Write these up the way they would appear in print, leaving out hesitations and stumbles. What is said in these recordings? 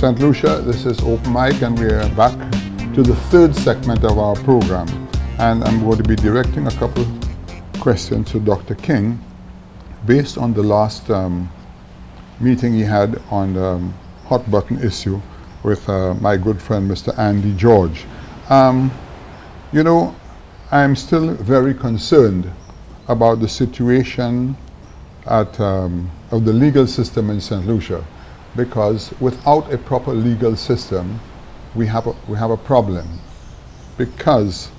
St. Lucia, this is Open Mic, and we are back to the third segment of our program. And I'm going to be directing a couple questions to Dr. King based on the last meeting he had on the hot button issue with my good friend Mr. Andy George. You know, I'm still very concerned about the situation of the legal system in St. Lucia, because without a proper legal system, we have a problem, because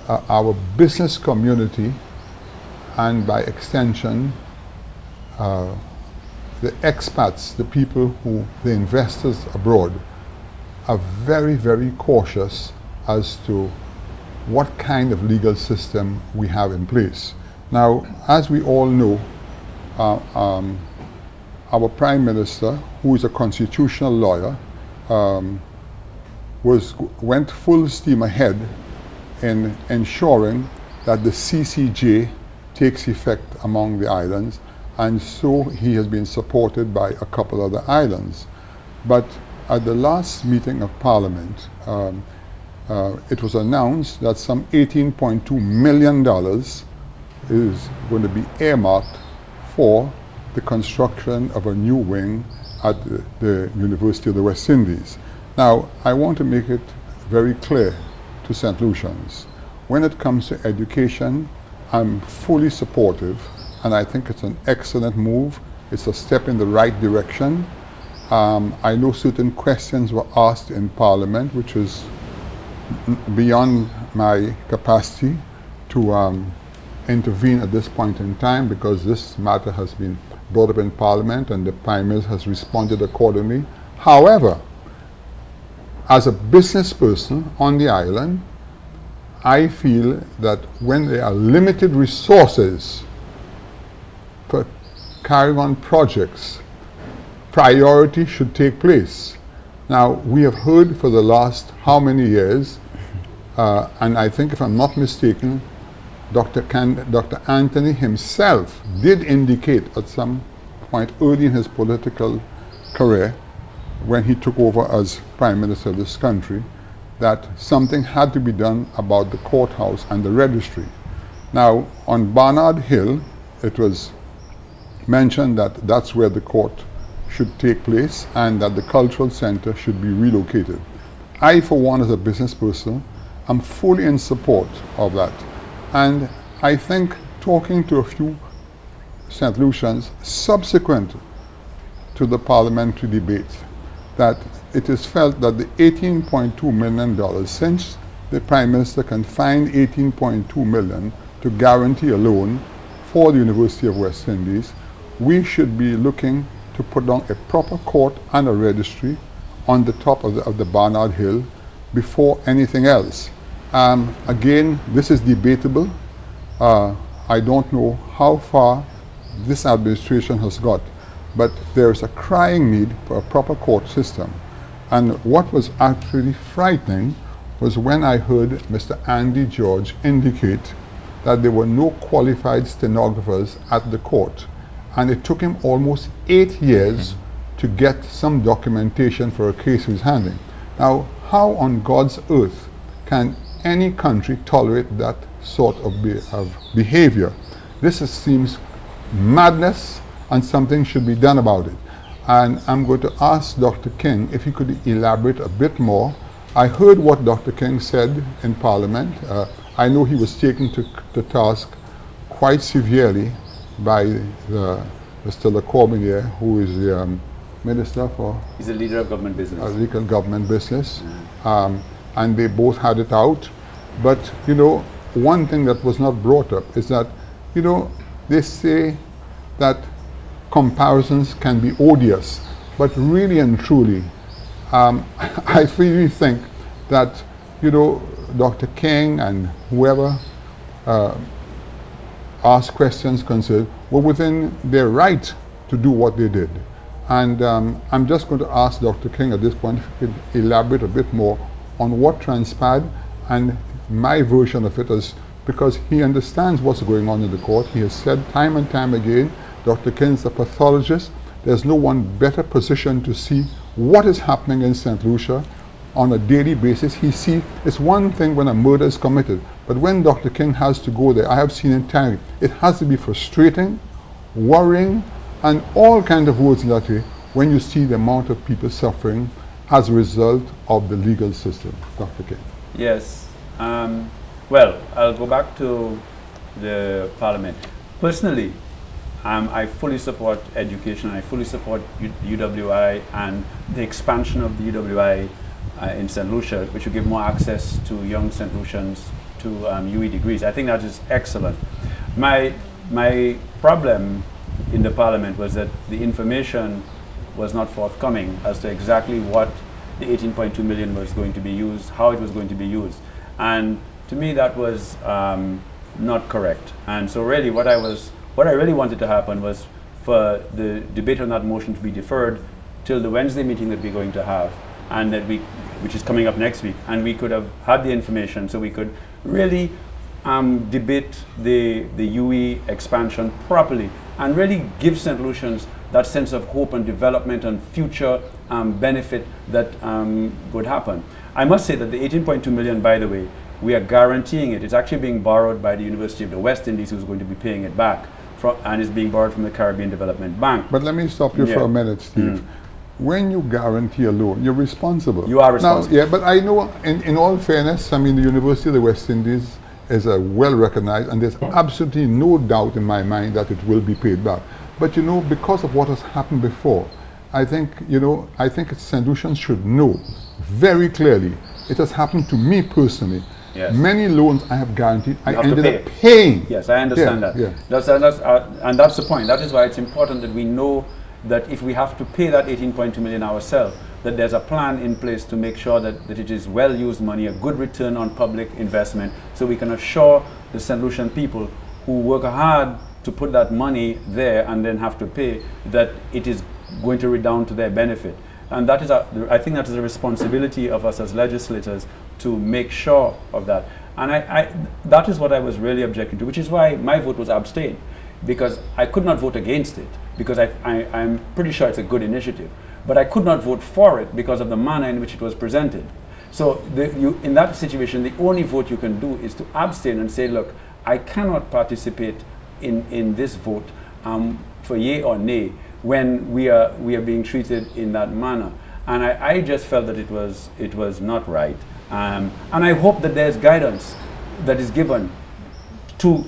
our business community, and by extension the expats, the people the investors abroad, are very, very cautious as to what kind of legal system we have in place. Now, as we all know, our Prime Minister, who is a constitutional lawyer, went full steam ahead in ensuring that the CCJ takes effect among the islands, and so he has been supported by a couple other islands. But at the last meeting of Parliament, it was announced that some $18.2 million is going to be earmarked for the construction of a new wing at the University of the West Indies. Now, I want to make it very clear to St. Lucians. When it comes to education, I'm fully supportive, and I think it's an excellent move. It's a step in the right direction. I know certain questions were asked in Parliament, which is beyond my capacity to intervene at this point in time, because this matter has been brought up in Parliament and the Prime Minister has responded accordingly. However, as a business person on the island, I feel that when there are limited resources for carrying on projects, priority should take place. Now, we have heard for the last how many years, and I think, if I'm not mistaken, Dr. Anthony himself did indicate at some point early in his political career, when he took over as Prime Minister of this country, that something had to be done about the courthouse and the registry. Now, on Barnard Hill, it was mentioned that that's where the court should take place and that the cultural center should be relocated. I, for one, as a business person, am fully in support of that. And I think, talking to a few St. Lucians subsequent to the parliamentary debate, that it is felt that the $18.2 million, since the Prime Minister can find $18.2 million to guarantee a loan for the University of West Indies, we should be looking to put down a proper court and a registry on the top of the Barnard Hill before anything else. Again, this is debatable. I don't know how far this administration has got, but there is a crying need for a proper court system. And what was actually frightening was when I heard Mr. Andy George indicate that there were no qualified stenographers at the court, and it took him almost 8 years to get some documentation for a case he was handling. Now, how on God's earth can any country tolerate that sort of behavior? This seems madness, and something should be done about it. And I'm going to ask Dr. King if he could elaborate a bit more. I heard what Dr. King said in Parliament. I know he was taken to task quite severely by Mr. Le Corbusier, who is the Minister for... He's a leader of government business. Legal government business. And they both had it out. But, you know, one thing that was not brought up is that, you know, they say that comparisons can be odious, but really and truly, I really think that, you know, Dr. King and whoever asked questions concerned were within their right to do what they did. And I'm just going to ask Dr. King at this point if he could elaborate a bit more on what transpired, and my version of it is because he understands what's going on in the court. He has said time and time again, Dr. King is a pathologist. There's no one better positioned to see what is happening in St. Lucia on a daily basis. He see, it's one thing when a murder is committed, but when Dr. King has to go there, I have seen it time, it has to be frustrating, worrying, and all kinds of words in that way when you see the amount of people suffering as a result of the legal system. Dr. King. Yes. Well, I'll go back to the Parliament. Personally, I fully support education. I fully support UWI and the expansion of the UWI in St. Lucia, which will give more access to young St. Lucians to UE degrees. I think that is excellent. My problem in the Parliament was that the information was not forthcoming as to exactly what the 18.2 million was going to be used, how it was going to be used. And to me that was not correct. And so really what I really wanted to happen was for the debate on that motion to be deferred till the Wednesday meeting that we're going to have, and that which is coming up next week, and we could have had the information so we could really debate the UE expansion properly and really give St. Lucians that sense of hope and development and future benefit that would happen. I must say that the 18.2 million, by the way, we are guaranteeing it. It's actually being borrowed by the University of the West Indies, who's going to be paying it back, and is being borrowed from the Caribbean Development Bank. But let me stop you for a minute, Steve. When you guarantee a loan, you're responsible. You are responsible. Now, yeah, but I know, in all fairness, I mean, the University of the West Indies is well recognized, and there's absolutely no doubt in my mind that it will be paid back. But you know, because of what has happened before, I think, I think St. Lucians should know very clearly. It has happened to me personally. Yes. Many loans I have guaranteed, I have ended to up paying. Yes, I understand that. Yeah. And that's the point. That is why it's important that we know that if we have to pay that 18.2 million ourselves, that there's a plan in place to make sure that it is well-used money, a good return on public investment, so we can assure the St. Lucian people who work hard to put that money there and then have to pay, that it is going to redound to their benefit. And that is, I think that is a responsibility of us as legislators to make sure of that. And that is what I was really objecting to, which is why my vote was abstain, because I could not vote against it, because I'm pretty sure it's a good initiative. But I could not vote for it because of the manner in which it was presented. So in that situation, the only vote you can do is to abstain and say, look, I cannot participate in this vote for yea or nay when we are being treated in that manner. And I just felt that it was not right. And I hope that there's guidance that is given to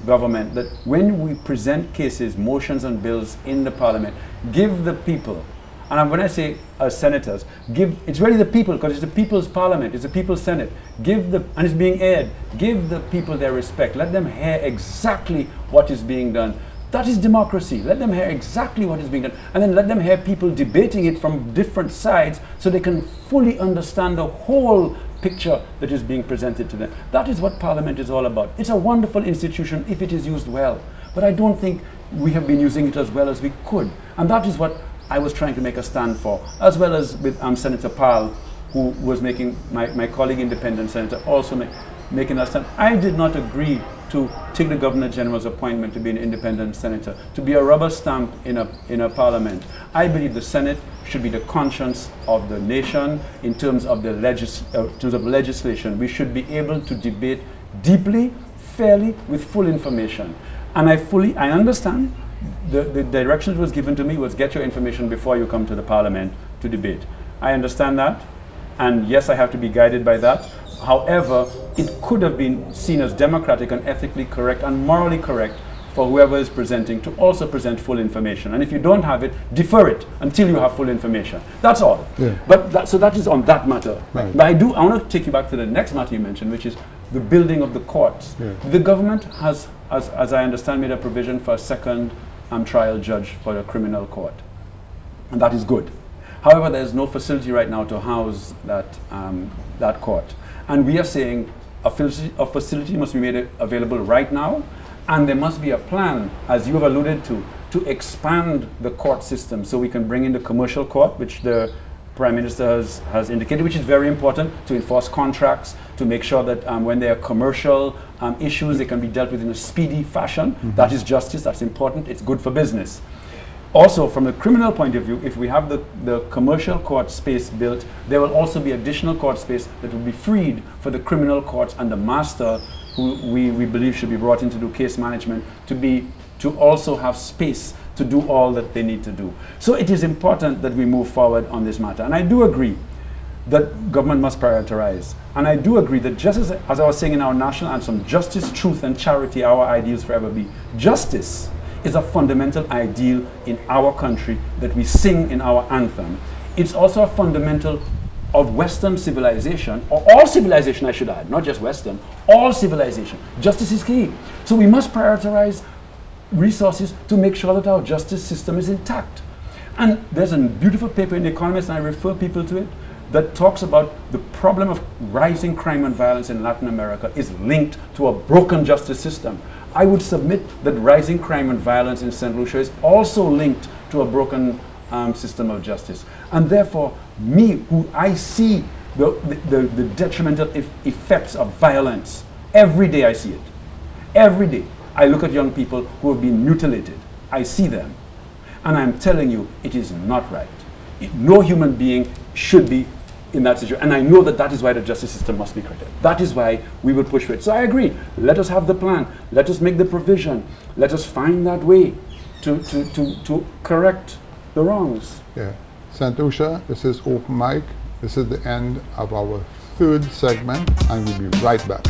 government, that when we present cases, motions and bills in the Parliament, give the people, and when I say as senators, it's really the people, because it's the people's Parliament, it's the people's Senate, and it's being aired, give the people their respect, let them hear exactly what is being done. That is democracy. Let them hear exactly what is being done, and then let them hear people debating it from different sides so they can fully understand the whole picture that is being presented to them. That is what Parliament is all about. It's a wonderful institution if it is used well, but I don't think we have been using it as well as we could. And that is what I was trying to make a stand for, as well as with Senator Powell, who was making, my colleague independent senator, also making that stand. I did not agree to take the Governor General's appointment to be an independent senator, to be a rubber stamp in a Parliament. I believe the Senate should be the conscience of the nation in terms of legislation. We should be able to debate deeply, fairly, with full information. And I understand the direction that was given to me was get your information before you come to the Parliament to debate. I understand that, and yes, I have to be guided by that. However, it could have been seen as democratic and ethically correct and morally correct for whoever is presenting to also present full information. And if you don't have it, defer it until you have full information. That's all. Yeah. But so that is on that matter. Right. But I want to take you back to the next matter you mentioned, which is the building of the courts. Yeah. The government has, as I understand, made a provision for a second trial judge for a criminal court. And that is good. However, there is no facility right now to house that court. And we are saying a facility must be made available right now, and there must be a plan, as you have alluded to expand the court system so we can bring in the commercial court, which the Prime Minister has indicated, which is very important, to enforce contracts, to make sure that when there are commercial issues, they can be dealt with in a speedy fashion. Mm-hmm. That is justice, that's important, it's good for business. Also, from a criminal point of view, if we have the commercial court space built, there will also be additional court space that will be freed for the criminal courts and the master, who we believe should be brought in to do case management, to also have space to do all that they need to do. So it is important that we move forward on this matter. And I do agree that government must prioritize. And I do agree that just as I was saying in our national anthem, justice, truth, and charity, our ideals forever be. Justice is a fundamental ideal in our country that we sing in our anthem. It's also a fundamental of Western civilization, or all civilization I should add, not just Western, all civilization. Justice is key. So we must prioritize resources to make sure that our justice system is intact. And there's a beautiful paper in The Economist, and I refer people to it, that talks about the problem of rising crime and violence in Latin America is linked to a broken justice system. I would submit that rising crime and violence in St. Lucia is also linked to a broken system of justice. And therefore, me, who I see the detrimental effects of violence, every day I see it. Every day. I look at young people who have been mutilated. I see them. And I'm telling you, it is not right. No human being should be in that situation. And I know that that is why the justice system must be corrected. That is why we will push for it. So I agree. Let us have the plan. Let us make the provision. Let us find that way to correct the wrongs. Yeah. St. Lucia, this is Open Mic. This is the end of our third segment, and we'll be right back.